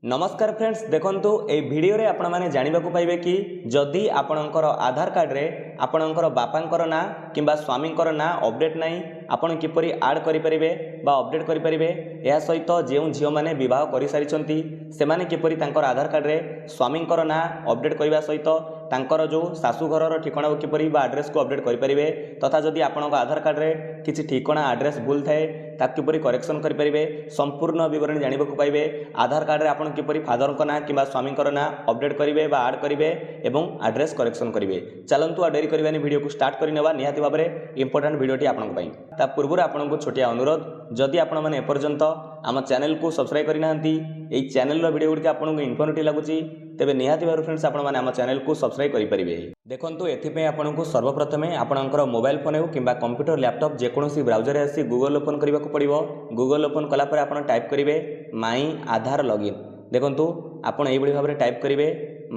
नमस्कार फ्रेंड्स देखंतु ए वीडियो रे आपण माने जानिबा को पाइबे कि जदि आपणकर आधार कार्ड रे आपणकर बापांकर ना किंबा स्वामींकर ना अपडेट नाही आपण किपरि ऐड करि परिबे बा अपडेट करि परिबे या सहित जेउ झियो माने विवाह करि सारिचंती सेमाने किपरि तांकर आधार कार्ड रे स्वामींकर ना अपडेट करिवा सहित तांकर जो सासू घरर ठिकाना किपरि बा एड्रेस को अपडेट करि परिबे तथा जदि आपणक आधार कार्ड रे किछि ठिकाना एड्रेस भूल थाए ता किपरि करेक्शन करि परिबे संपूर्ण विवरण जानिबा को पाइबे आधार कार्ड रे आपण किपरि फादर को ना किंबा स्वामी को ना अपडेट करिवे बा ऐड करिवे एवं एड्रेस करेक्शन करिवे चलंतु आ डेरी करबानी वीडियो को स्टार्ट करि नेबा निहाती भाबरे इंपोर्टेंट वीडियोटी आपन पई ता पूर्व आपन को छोटिया अनुरोध जदि आपन माने एपर्यंत आम चैनल को सब्सक्राइब करि नाहंती एई चैनल रो वीडियो गुडी आपन को इन्फॉर्मेटिव लागुची तेबे निहाती भाबरे फ्रेंड्स आपन माने आम चैनल को सब्सक्राइब करि परिबे देखंतु एथि पे आपन को सर्वप्रथमे आपनकर मोबाइल फोन हो किंबा कंप्यूटर लैपटॉप जे कोनोसी ब्राउजर रे आसी गूगल ओपन करबा को पड़िबो गूगल ओपन कला पर आपन टाइप करिवे माई आधार लॉगिन देखंतु आपन एई बडी भाबरे टाइप करिवे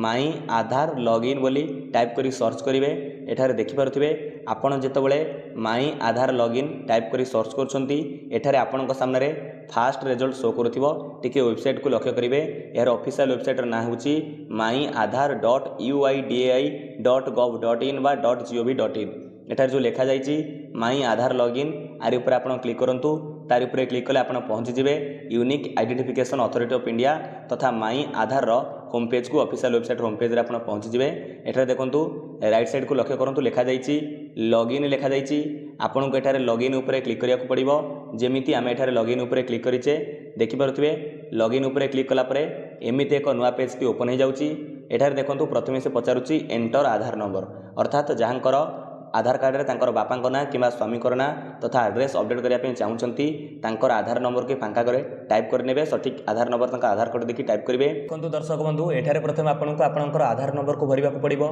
माई आधार लॉगिन बोली टाइप करी सर्च करिवे एठारे देखि पारुथिबे आपन जेतबेले माई आधार लॉगिन टाइप करी सर्च करछंती एठारे आपन को सामने रे फास्ट रिजल्ट शो करूथिबो टिके वेबसाइट को लक्ष्य करिवे यार ऑफिशियल वेबसाइट र ना होची myiaadhar.uidai.gov.in बा .gov.in एठार जो लिखा जाइछि माई आधार लॉगिन आरि ऊपर आपण क्लिक करंतु तारि ऊपर क्लिक कले आपण पहुंची जिवे Unique Identification Authority of India तथा माई आधार रो होम पेज को ऑफिशियल वेबसाइट होम पेज रे आपण पहुंची जिवे एठार देखंतु राइट साइड को लक्ष्य करंतु लिखा जाइछि लॉगिन लिखा जाइछि आपण को एठारे लॉगिन ऊपर क्लिक करिया को पड़िबो जेमिति आमे एठारे लॉगिन ऊपर क्लिक करिचे देखि पारुथिबे लॉगिन ऊपर क्लिक कला परे एमिति एक नुवा पेज टी ओपन हो जाउछि एठारे देखंतु प्रथमे से पचारुछि एंटर आधार नंबर अर्थात जहांकर आधार कार्ड रे तांकर बापांक ना किंबा स्वामींकर ना तथा एड्रेस अपडेट करिया पे चाहउचंती तांकर आधार नंबर के फांका करे टाइप कर नेबे सठिक आधार नंबर तांका आधार कार्ड देखि टाइप करिवे कोंतु दर्शक बंधु एठारे प्रथम आपनकर आधार नंबर को भरिबा को पड़िबो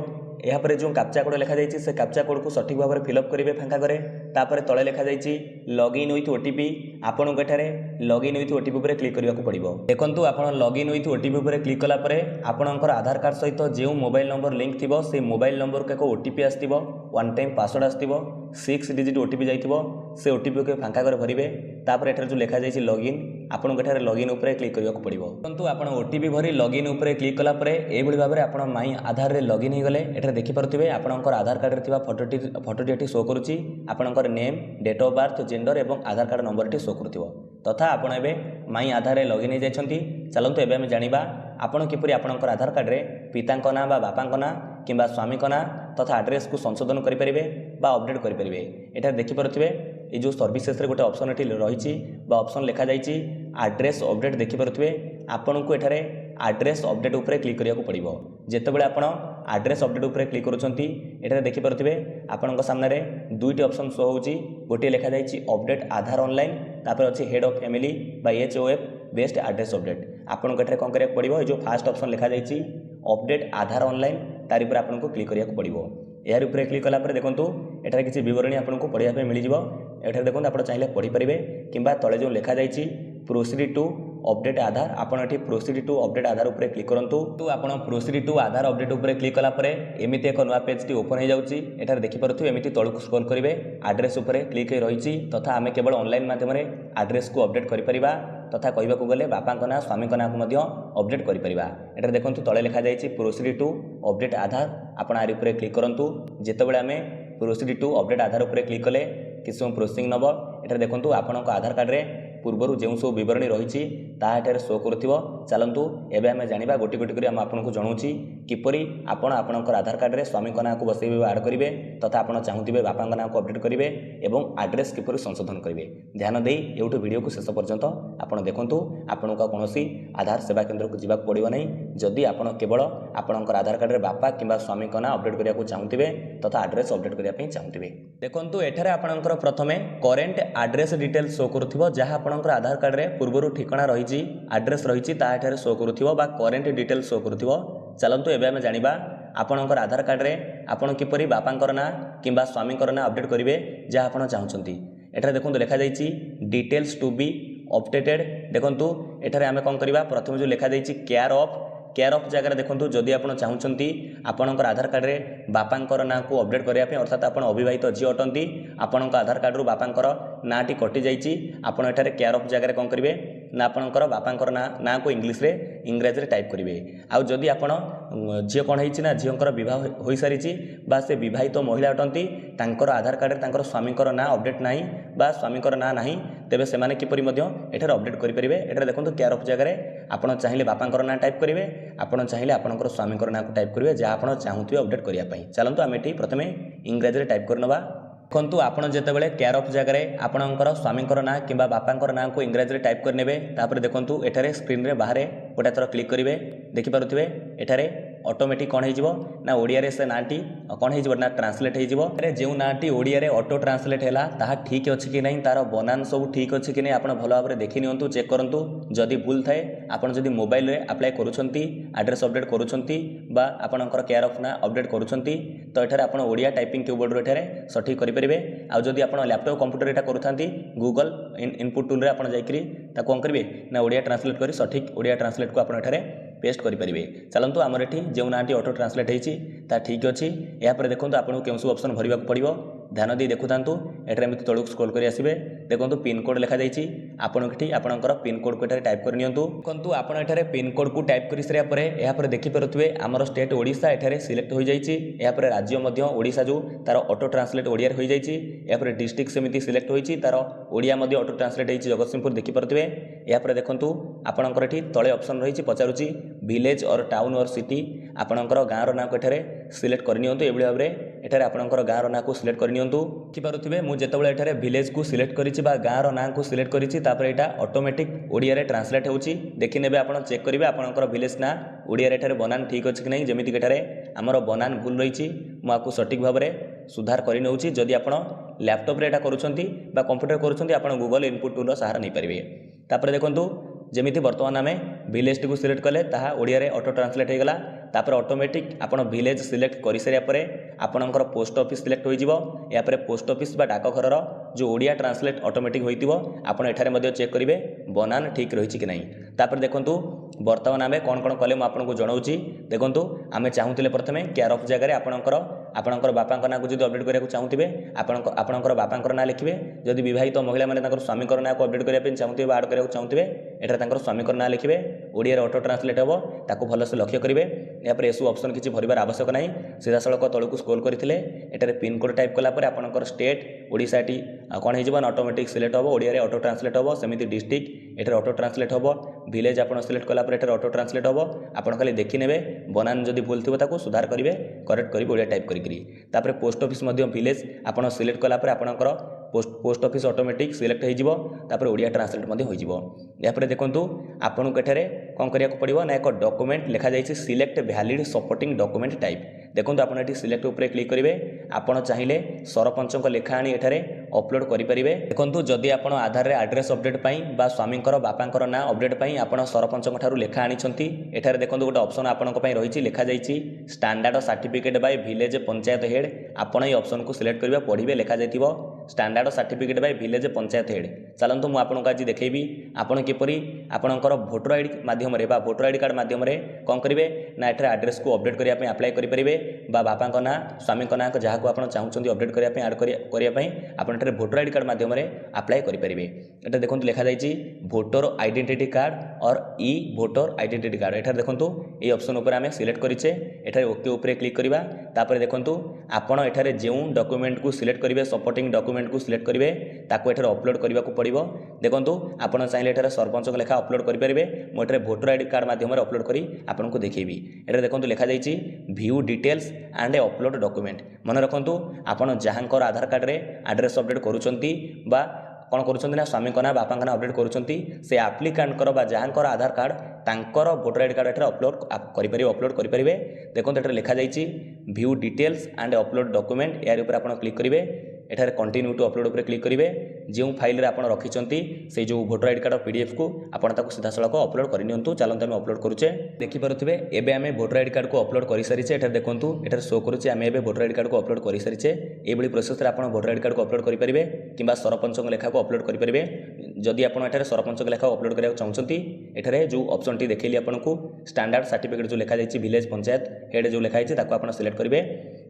या पर जो कैप्चा कोड लिखा जाइछि से कैप्चा कोड को सठिक भाव में फिलअप करिवे फांका करे तापर तळे लिखा जाइछि लॉगिन विथ ओटीपी आपन एठारे लॉगिन विथ ओटीपी ऊपर क्लिक करिया को पड़िबो देखंतु आपन लॉगिन विथ ओटीपी ऊपर क्लिक कला परे आपनकर आधार कार्ड सहित जे मोबाइल नंबर लिंक थिबो से मोबाइल नंबर को एक ओटीपी आस्तिबो वन टाइम पासवर्ड आस्तिबो 6 डिजिट ओटीपी जाइथिबो से ओटीपी को फांका करे भरिवे तापर एठारे जो लिखा जाइछि लॉगिन आपन एठारे लॉगिन ऊपर क्लिक करिया को पड़िबो परंतु आपन ओटीपी भरी लॉगिन ऊपर क्लिक कला परे ए भली भाबरे आपन माई आधार रे लॉगिन हे गले एठारे देखि पारुथिबे आपनकर आधार कार्ड रे थिबा फोटोटी एठी शो करूछि आपनकर name date of birth gender एवं आधार कार्ड नंबर टी शो करथिबो तथा आपन एबे माई आधार रे लॉगिन हे जायछंती चलंतु एबे हम जानिबा आपन किपरि आपनकर आधार कार्ड रे पितांक ना बा बापांक ना किंबा स्वामींक ना तथा एड्रेस को संशोधन करि परिबे बा अपडेट करि परिबे एठा देखि पारुथिबे ए जो सर्विसेस रे गोटे ऑप्शन एठी रहिछि बा ऑप्शन लिखा जाइछि एड्रेस अपडेट देखि पारुथिबे आपन को एठारे एड्रेस अपडेट ऊपर क्लिक करिया को पड़िबो जेतेबेले आपण एड्रेस अपडेट ऊपर क्लिक करूछंती एठारे देखि पारुथिबे आपनक सामने रे दुईटी ऑप्शन शो होउछि गोटे लिखा जाइछि अपडेट आधार ऑनलाइन तापर अछि हेड ऑफ फैमिली बा एचओएफ बेस्ट एड्रेस अपडेट आपन को एठारे कोन करिया को पड़िबो ए जो फर्स्ट ऑप्शन लिखा जाइछि अपडेट आधार ऑनलाइन तारि पर आपन को क्लिक करिया को पड़िबो यार ऊपर क्लिक कला पर देखंतु एठारे किछि विवरणी आपन को पढिया पे मिलि जिवो एठारे देखंतु आपण चाहिले पढि परिबे किंबा तळे जो लिखा जाइछि प्रोसीड टू अपडेट आधार आपण एठी प्रोसीड टू अपडेट आधार ऊपर क्लिक करंतु तो आपण प्रोसीड टू आधार अपडेट ऊपर क्लिक कला परे एमिति एक नवा पेज टी ओपन हो जाउछि एठारे देखि पारुथु एमिति तळକୁ स्क्रॉल करिवे एड्रेस ऊपर क्लिक हे रहिछि तथा आमे केवल ऑनलाइन माध्यम रे एड्रेस को अपडेट करि परिबा तथा कहबा को गले बापांक ना स्वामींक ना को मध्य अपडेट करि परिबा एठारे देखंतु तळे लिखा जाइछि प्रोसीड टू अपडेट आधार आपण आरि ऊपर क्लिक करंतु जेतेबेले आमे प्रोसीड टू अपडेट आधार ऊपर क्लिक कले किसम प्रोसेसिंग नंबर एठारे देखंतु आपनक आधार कार्ड रे पूर्वरु जेउ सब विवरणी रहिछि ता एठारे शो करथिबो चलंतु एबे हम जानिबा गोटी गोटी करी हम आपनको जणौछि किपरि आपण आपनकर आधार कार्ड रे स्वामी कना को बसैबे ऐड करिवे तथा आपण चाहुथिबे बापा कना को अपडेट करिवे एवं एड्रेस किपरि संशोधन करिवे ध्यान देई एउटो वीडियो को शेष पर्यंत आपण देखंतु आपनको कोनोसी आधार सेवा केंद्र को जिबा पड़िबो नै जदि आपण केवल आपनकर आधार कार्ड रे बापा किबा स्वामी कना अपडेट करिया को चाहुथिबे तथा एड्रेस अपडेट करिया पे चाहुथिबे देखंतु एठारे आपनकर प्रथमे करेंट एड्रेस डिटेल शो करथिबो जहा आपनकर आधार कार्ड रे पूर्वरु ठिकाना रहिछि एड्रेस रहिछि ता एठारे शो करूथिबो बा करेंट डिटेल शो करूथिबो चलंतु एबे हम जानिबा आपनकर आधार कार्ड रे आपण किपरि बापांकर ना किंबा स्वामींकर ना अपडेट करिवे जहा आपण चाहुचंती एठारे देखंतु लिखा जाइछि डिटेल्स टू बी अपडेटेड देखंतु एठारे हम कोन करबा प्रथम जो लिखा जाइछि केयर ऑफ जगह देखंतु जदि आपण चाहुचंती आपनकर आधार कार्ड रे बापांकर ना को अपडेट करिया पे अर्थात आपण अविवाहित झियो अटंती आपनकर आधार कार्ड रु बापांकर नाटी कटि जाइछि आपण एठारे केयर ऑफ जगह रे कोन करिवे ना आपणकर बापांकर ना को इंग्राजी रे टाइप करेंगे। आउ जदि आपण झील कौन होना झीकर बह हो सारी से बहित महिला अटंती तांकर आधार कार्ड तांकर स्वामीकर ना अपडेट ना बा स्वामीकर ना ना तेबे से किपरि एठार अपडेट करेंगे। एठार देखो केयर ऑफ जगह आपड़ चाहिए बापांकर ना टाइप करेंगे आपड़ चाहिए आपंकर स्वामीकर ना को टाइप करेंगे जहाँ आप चाहूबे अपडेट करने। चलते आम ये प्रथम इंग्राजी रे टाइप करनवा। देखो आपड़ जितेबाला केयर ऑफ जगह आपणकर स्वामीकर ना कि बापांकर ना को इंग्राजी रे टाइप करने तापर देखो एठारे स्क्रीन रे बाहर गोटे थर क्लिक करेंगे देखिपे एठारे ऑटोमेटिक कौन हो ना ओडिया से नाटी कौन हो ना ट्रांसलेट हो जो नाटी ओडिया ऑटो ट्रांसलेट है ताहा ठीक अच्छे कि नहीं तार बनान सब ठीक अच्छे कि नहीं आप भल भाव देखी नियंतु चेक करंतु जदि भूल थाए आपन जदि मोबाइल रे अप्लाई करूछंती एड्रेस अपडेट करूछंती बा आपनकर केयर ऑफ ना अपडेट करूछंती तो एठारे आपन ओडिया टाइपिंग कीबोर्ड रे एठारे सठिक करि परिबे। आ जदि आपन लैपटॉप कंप्यूटर एटा करूथांती गूगल इनपुट टूल रे आपन जाइकरी ता कोन करिवे ना ओडिया ट्रांसलेट करी सठिक ओडिया ट्रांसलेट को आपन एठारे पेस्ट करेंगे। चलतु आमर ये जो नाटी ऑटो ट्रांसलेट होता ठीक अच्छे यापर देखो आपको क्यों सब ऑप्शन भरवा पड़ो ध्यान दी देखु था एठार एमती तलू स्क्रॉल कर आसबे देखो पिन कोड लिखा जाइए आपठी आपंकर पिन कोड को टाइप कर नियंतु। देखो आप एठार पिन कोड को टाइप कर सारापर यहाँ देखिपे आमर स्टेट ओडिशा एठार सिलेक्ट हो जापर राज्य ओडिशा जो तार ऑटो ट्रांसलेट ओडिया हो जापर डिस्ट्रिक्ट सेमती सिलेक्ट होती तार ओडिया ऑटो ट्रांसलेट होती जगतसिंहपुर देखिपे यहाँ देखूँ आपंकर ये तले ऑप्शन रही पचारुची विलेज और टाउन और सिटी आपणकर गाँव ना को एठार सिलेक्ट करनी ये भाव में एठार आपणकर गाँव ना को सिलेक्ट करनी देखिपे मुझे एठार विलेज को सिलेक्ट करी गाँव ना को सिलेक्ट करी यहाँ ऑटोमेटिक ओडिया रे ट्रांसलेट होची देखी नेबे आपण चेक करेंगे आपणकर विलेज ना ओडिया रे एठार बनान ठीक अच्छे कि नहीं जमीक एठार आमर बनान भूल रही मुझे सठिक भाव में सुधार कर नौची। जदि आप लैपटॉप रे एटा करूछंती बा कंप्यूटर करूछंती आपण गूगल इनपुट टूल सहारा नहीं पारिबे। तापर देखंतु जमीती वर्तमान आम विलेज टी सिलेक्ट कले ताहा ओडिया रे ऑटो ट्रांसलेट हो गला तापर ऑटोमेटिक आपन विलेज सिलेक्ट कर सारापर आपणकर पोस्ट ऑफिस सिलेक्ट हो पोस्ट ऑफिस बा डाकघर जो ओडिया ट्रांसलेट ऑटोमेटिक होइतिबो आपण एठारे चेक करेंगे बनान ठीक रही कि नहीं। तापर देखंतु वर्तमान आम कौन कौन कले मुझे जनाऊँगी देखो आम चाहूले प्रथम केयर ऑफ जगह आपणकर बापा ना को जब अपडेट करने चाहूबे आपणकर बापा ना लिखे जदि बहित महिला मैंने स्वामीकर ना को अपडेट करने चाहूबे आड करने चाहूबे एठार स्वामीकर ना लिखे ओडिया ऑटो ट्रांसलेट हम ताको भलसे लक्ष्य करेंगे। यहाँ एसबू ऑप्शन किसी भरबार आवश्यक नहीं सीधा सड़क तलू स्क्रॉल करते एठार पिन कोड टाइप कलापर आपणकर स्टेट ओडिशा टी कौन हो ऑटोमेटिक सिलेक्ट हम ओडिया ऑटो ट्रांसलेट हम सेमती डिस्ट्रिक्ट एठार ऑटो ट्रांसलेट हम विलेज आप सिलेक्ट कलापर एठार ऑटो ट्रांसलेट हम आपड़ खाली देखी ने बनान जदि भूल थी ताको सुधार करेंगे करेक्ट करेंगे ओडिया टाइप करी पोस्ट ऑफिस विलेज आप सिलेक्ट कलापर आपणकर पोस्ट ऑफिस ऑटोमेटिक सिलेक्ट हो ओडिया ट्रांसलेट हो यापर देखूँ आपन को एठारे कौन करिया पड़ो ना एक डॉक्यूमेंट लिखा जाइए select valid supporting document type देखो आप सिलेक्ट उपर क्लिक करेंगे आपड़ चाहिए सरपंच लेखा आनी एठारे अपलोड करेंगे। देखो जदि आप आधार रे एड्रेस अपडेट बा स्वामीकर बापांकर ना अपडेट आप सरपंच ठारू लेखा आनी एठारे देखो गोटे ऑप्शन आपण रही लिखा जाइए standard certificate bye village panchayat head आपण ये ऑप्शन को सिलेक्ट करेंगे पढ़े लिखा जाइए standard certificate bye village panchayat head. चलतु मुझे आपको आज देखेबी आपन किपरि आपणकर भोटर आईडी माध्यम भोटर आईडी कार्ड माध्यम कौन करेंगे ना एठार एड्रेस को अपडेट करने अप्लाई करेंगे बापा ना स्वामी ना जहाँ को आप चाहते अपडेट करने आड करने आप भोटर आईडी कार्ड माध्यम अप्लाई करेंगे। एटा देखो लिखा जाइए भोटर आइडेंटिटी कार्ड और ई भोटर आइडेंटिटी कार्ड एठार देखो ये ऑप्शन उपर आम सिलेक्ट करें एठार ओके उपर क्लिक करवा तापर देखो आपड़ एठार जो डॉक्यूमेंट को सिलेक्ट करेंगे सपोर्टिंग डॉक्यूमेंट को सिलेक्ट करेंगे ताको एठार अपलोड करने को पड़ो देखो आपड़ चाहिए एठार सरपंच लेखा अपलोड करेंगे मुझे भोटर आईडी कार्ड माध्यम अपलोड करी आपको देखेबी। एठार देखो लिखा जाइए view details and upload document मन रखु आपड़ जहाँकर आधार कार्ड रे एड्रेस अपडेट करूछंती बा कौन करुँच स्वामी ना बापा ना अपडेट करुँच से आप्लिकांटर बा जहाँकर आधार कार्ड तांकर भोटर आईडी कार्ड एठार अपलोड करेंगे देखो एठार लिखा जाइए view details and upload document यार ऊपर आप क्लिक करेंगे एठार कंटिन्यू टू अपलोड उपर क्लिक करेंगे जो फाइल रे आपण रखिंट से जो भोटर आईडी कार्ड पीडीएफ को आपड़ सीधा सड़क अपलोड करनी चलते आम अपलोड करुचे देखिपे एवं आम भोटर आईडी कार्ड को अपलोड कर सारी एठार देखूँ एठार शो करुचे आम ए भोटर आईडी कार्ड को अपलोड कर सारी ये प्रोसेस आप भोटर आईडी कार्ड को अपलोड करेंगे कि सरपंच लेखा को अपलोड करेंगे। जदि आप सरपंच लेखा अपलोड करने चाहते एठार जो ऑप्शन टी देखिए आपको स्टैंडर्ड सर्टिफिकेट जो लिखा जाइए विलेज पंचायत हेड जो लिखाई आप सिलेक्ट करेंगे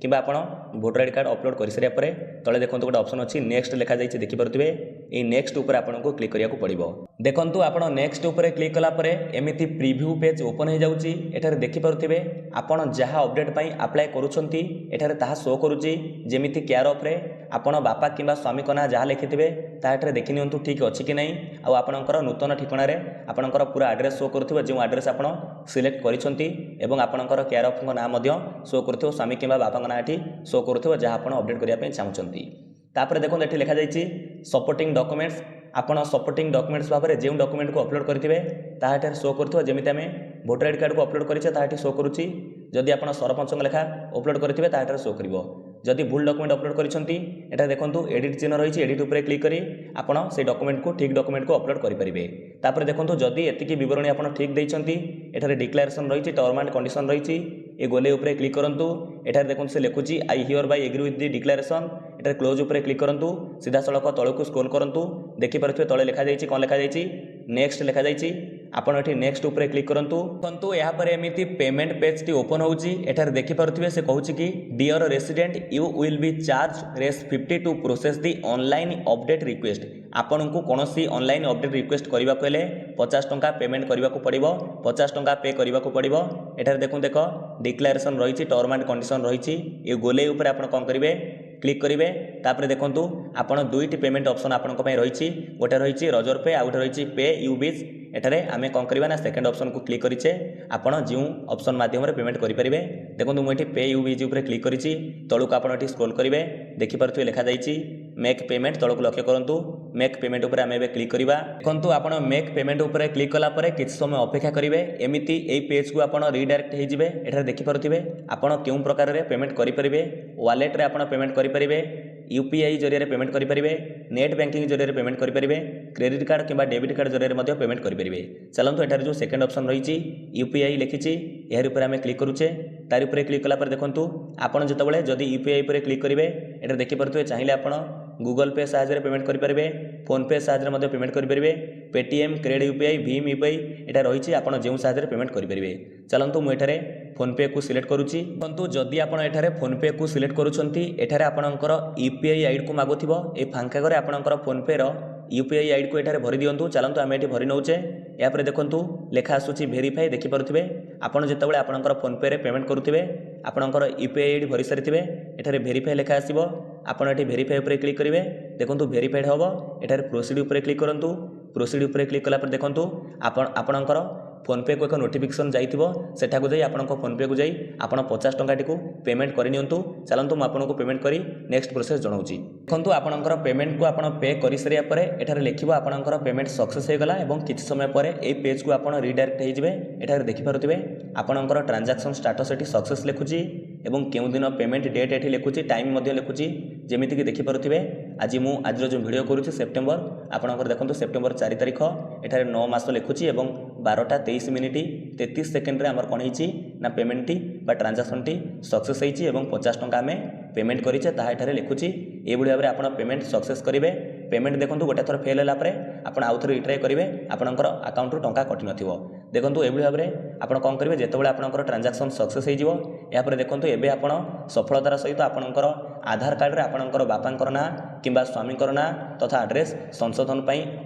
कि भोटर आईडी कार्ड अपलोड कर सारापर तले देखो गोटे ऑप्शन अच्छी नेक्स्ट लिखा जाइए देखिपे ये नेक्स्ट ऊपर आपको क्लिक करिया पड़ो। देखो आप नेक्स्ट ऊपर क्लिक कलापर एमती प्रिव्यू पेज ओपन हो जाऊँगी। एठार देखिपे आपड़ जहाँ अपडेट पर आप्लाय करुँच ताहा शो करुँची जेमिति केयर ऑफ्रे आपण बापा किंबा स्वामी का ना जहाँ लिखिथे ताठे देखि नियंतु ठीक अच्छी कि नहीं आउ आपणकर नूतन ठिकाना आपणकर पूरा आड्रेस शो करुथिबो जो आड्रेस आपण सिलेक्ट करिसंती एवं आपणकर केयर ऑफ ना मध्य शो करुथिबो स्वामी किंबा बापा का नाटी शो करुथिबो जहाँ आपण अपडेट करिया पे चाहउचंती। तापर देखो ये लिखा जाइए सपोर्टिंग डॉक्यूमेंट्स आपण सपोर्टिंग डॉक्यूमेंट्स भाव में जो डॉक्यूमेंट को अपलोड करेंगे ताठे शो करुथिबो जेमिति आमे वोटर आईडी कार्ड को अपलोड करिछे ताठी शो करुची। जदि आपण सरपंच लेखा अपलोड करेंगे ताठे शो करिवो। जदि भूल डॉक्यूमेंट अपलोड करिसंती एटा देखंतु एडिट चिन्ह रही एडिट ऊपर क्लिक करी आपण से डॉक्यूमेंट को ठीक डॉक्यूमेंट को अपलोड करि परिबे। तापर देखंतु जदि एतिकी विवरणी आपण ठीक दैछंती एठारे डिक्लेरेशन रही टर्म एंड कंडीशन रही ए गोले ऊपर क्लिक करंतु एठारे देखंतु से लिखुची I hereby agree with the declaration एठारे क्लोज ऊपर क्लिक करंतु सीधा सड़क तळकु स्क्रॉल करंतु देखि पारथुवे तळे लिखा जाइछि कोन लिखा जाइछि नेक्स्ट लिखा जाइछि आपण एठी नेक्स्ट ऊपर क्लिक करंतु देखंतु यहाँ पर एमिति पेमेंट पेज टी ओपन होउची एठारे देखि पारथुवे से कहूची कि dear resident you will be charge Rs 50 to process the online update request आपण को कोनोसी ऑनलाइन अपडेट रिक्वेस्ट करबा को हेले 50 टंका पेमेंट करबा को पड़िबो 50 टंका पे करबा को पड़िबो। एठारे देख डिक्लेरेशन रही टर्म एंड कंडीशन रही ये गोले ऊपर आपण कोन करिवे क्लिक करेंगे। तापर देखो आपड़ दुईट पेमेंट ऑप्शन आपण रही गोटे रही रजर पे आ गोटे रही पे यू बीज एठारे आमे कौन करवा ना सेकंड ऑप्शन को क्लिक करिचे आपण जो ऑप्शन माध्यम पेमेंट करेंगे। देखो मुझे पे यू बीज ऊपर क्लिक करी तलू आप स्क्रॉल करेंगे देखिपे लिखा जाइए मेक पेमेंट तलक लक्ष्य करूँ मेक पेमेंट उपर आम क्लिक करवा। देखो आप मेक पेमेंट उपर क्लिक कलापर कि समय अपेक्षा करेंगे एमती यही पेज को आप रिडायरेक्ट होजिबे। एठारे देखिपे आपड़ क्यों प्रकार पेमेंट करेंगे वालेट रे आप पेमेंट करेंगे यूपीआई जरिए पेमेंट करेंगे नेट बैंकिंग जरिए पेमेंट करेंगे क्रेडिट कार्ड किंबा डेबिट कार्ड जरिए पेमेंट करेंगे। चलतु एठार जो सेकंड ऑप्शन रही यूपीआई लिखी यार ऊपर आम क्लिक करुचे तार ऊपर क्लिक कलापर देखो आपड़ जो जदि यूपीआई पर क्लिक करेंगे एटा देखिपे चाहिए आप गूगल पे साहाय्य पेमेंट करेंगे फोन पे साहाय्य पेमेंट करेंगे Paytm credit UPI Bhim UPI यहाँ रही आप जो साहाय्य पेमेंट करेंगे। चलतु मुझे फोन पे को सिलेक्ट करुच्ची देखो जदि आप फोन पे को सिलेक्ट करुँचे आपणकर यूपीआई आईडी को मागुथिबो ए फांका घरे आपणकर फोन पे रो यूपीआई आईडी को एठारे भरी दियंतु। चलतु आम ये भरी नौचे यापर देखु लेखा आसूची भेरीफाई देखिपे आपड़ जितेबाला आपणकर फोन पे रे पेमेंट करुवे आपणकर यूपीआई आईडी भरी सारी एठारे भेरीफाई लेखा आसीबो आपण एठी भेरीफाई ऊपर क्लिक करेंगे। देखो भेरीफाइड हम एठारे प्रोसीड ऊपर क्लिक करूँ प्रोसीड ऊपर क्लिक कलापर देखो आपणकर फोन पे को एक नोटिफिकेशन जाइथिबो सेठाकु जाई आपनको फोन पे को जाई आपण 50 टंकाटी को पेमेंट करि नियंतु। चलंतु म आपनको पेमेंट करी नेक्स्ट प्रोसेस जणाउची। देखंतु आपणकर पेमेंट को आपण पे करि सरिया परे एठारे लिखिबो आपणकर पेमेंट सक्सेस हे गला एवं किछि समय परे ए पेज को आपण रिडायरेक्ट हे जिवे। एठारे देखि पारुथिबे आपणकर ट्रांजैक्शन स्टेटस एठी सक्सेस लिखुची एवं केउ दिन पेमेंट डेट एठी लिखुची टाइम मध्ये लिखुची जेमिति कि देखि पारुथिबे आज जो वीडियो करूची सेप्टेम्बर आपणकर देखंतु सेप्टेम्बर 4 तारिख एठारे 9 मास लिखुची एवं 12:23 मिनिट 33 सेकेंड आमर कौन ना payment T transaction T success होती 50 टंका आम पेमेंट करें ताठे लिखुची ये भाव में आप पेमेंट सक्सेस करेंगे। पेमेंट देखो गोटे थर फेल होगा आपड़ आउ थे रिट्राए करेंगे आपंकर अकाउंट टंका कटि न देखो ये भाव में आप कौन करेंगे जितेबाला आपंकर ट्रांजैक्शन सक्सेस होपर देखो एवं आप सफलतार सहित आपंकर आधार कार्ड रे आपंकर बापांकर ना किंबा स्वामींकर ना तथा आड्रेस संशोधन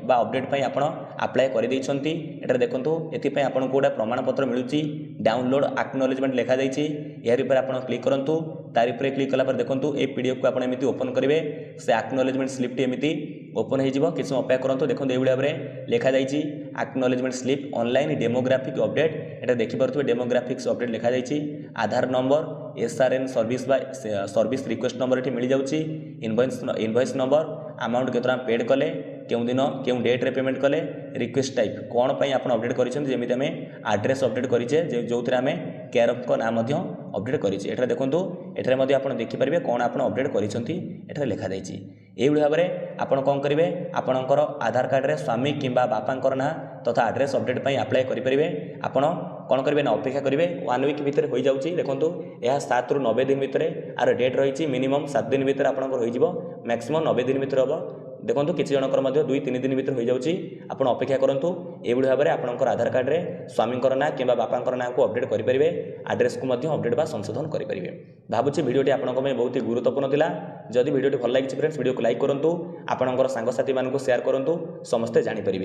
बा अपडेट आप अप्लाई कर देखो ये आपको गोटे प्रमाणपत्र मिलूँ डाउनलोड एक्नॉलेजमेंट लिखा जाइए यार ऊपर आप क्लिक करूँ तार ऊपर क्लिक कला देखो ये पीडीएफ को आपमती ओपन करेंगे से एक्नॉलेजमेंट स्लिप टी एमती ओपन हो किसी अपेक्षा करूँ। देखो ये भाव में लिखा जाइए acknowledgement slip online demographic update एटा देखिपे डेमोग्राफिक्स अपडेट लिखा जाइए Aadhaar number SRN service request number ये मिल जाऊँगी इनवॉइस नंबर अमाउंट केतना पेड कले क्यों दिन क्यों डेट रे पेमेंट कले रिक्वेस्ट टाइप कौन पर आप अपडेट करेंगे जमी आड्रेस अपडेट करेंगे जो थे आम केयर ऑफ का नाम अपडेट करेंगे। एठारे देखो एठारे आप देखिपारे कौन आप अपडेट करेंगे लिखा जाइए ये भाव में आप कौन करेंगे आपणकर आधार कार्ड रे स्वामी किंबा बापांकर ना तथा आड्रेस अपडेट पर अप्लाई करेंगे आपड़ कौन करेंगे ना अपेक्षा करेंगे 1 वीक भितर हो जाऊँगी। देखो यह 7 ରୁ 90 दिन भितर आर डेट रही मिनिमम 7 दिन भितर आपंकर हो मैक्सिमम 90 दिन भितर हम देखो किसी जनकर 2-3 दिन भितर हो जाऊँगी आपड़ अपेक्षा करूँ एभली भाव में आपंकर आधार कार्ड में स्वामी ना कि बापांकर ना को अपडेट करेंगे आड्रेस को अपडेट बा संशोधन करेंगे। भावुँ भिडियोटी आपंक बहुत ही गुरुत्वपूर्ण था। जदि भिडियोटी भल लगी फ्रेंड्स भिडियो को लाइक करूँ आपंकर सांगसाथी मानक शेयर करूँ समस्ते जानीपर।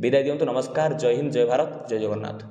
विदाय दिंतु नमस्कार। जय हिंद जय भारत जय जगन्नाथ।